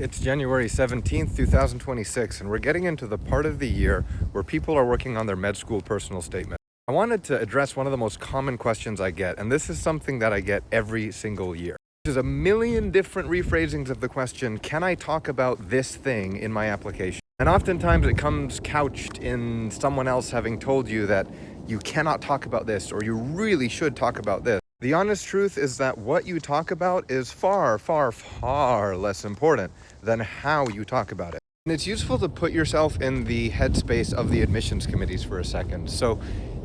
It's January 17th, 2026, and we're getting into the part of the year where people are working on their med school personal statement. I wanted to address one of the most common questions I get, and this is something that I get every single year. There's a million different rephrasings of the question, can I talk about this thing in my application? And oftentimes it comes couched in someone else having told you that you cannot talk about this, or you really should talk about this. The honest truth is that what you talk about is far, far, far less important than how you talk about it. And it's useful to put yourself in the headspace of the admissions committees for a second. So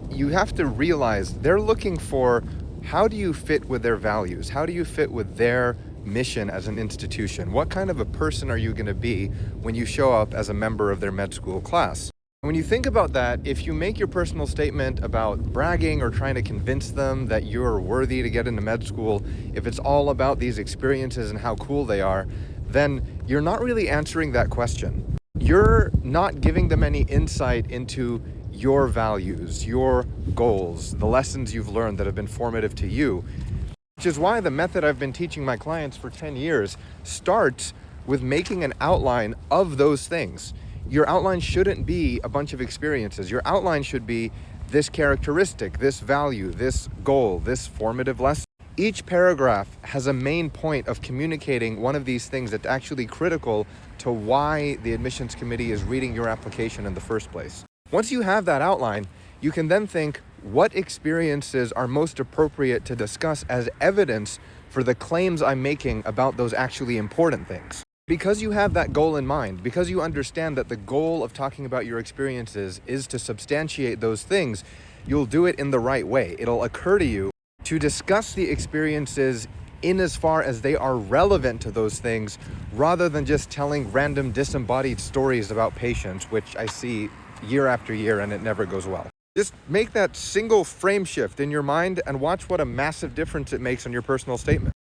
you have to realize they're looking for, how do you fit with their values? How do you fit with their mission as an institution? What kind of a person are you going to be when you show up as a member of their med school class? When you think about that, if you make your personal statement about bragging or trying to convince them that you're worthy to get into med school, if it's all about these experiences and how cool they are, then you're not really answering that question. You're not giving them any insight into your values, your goals, the lessons you've learned that have been formative to you. Which is why the method I've been teaching my clients for 10 years starts with making an outline of those things. Your outline shouldn't be a bunch of experiences. Your outline should be this characteristic, this value, this goal, this formative lesson. Each paragraph has a main point of communicating one of these things that's actually critical to why the admissions committee is reading your application in the first place. Once you have that outline, you can then think, what experiences are most appropriate to discuss as evidence for the claims I'm making about those actually important things? Because you have that goal in mind, because you understand that the goal of talking about your experiences is to substantiate those things, you'll do it in the right way. It'll occur to you to discuss the experiences in as far as they are relevant to those things, rather than just telling random disembodied stories about patients, which I see year after year and it never goes well. Just make that single frame shift in your mind and watch what a massive difference it makes on your personal statement.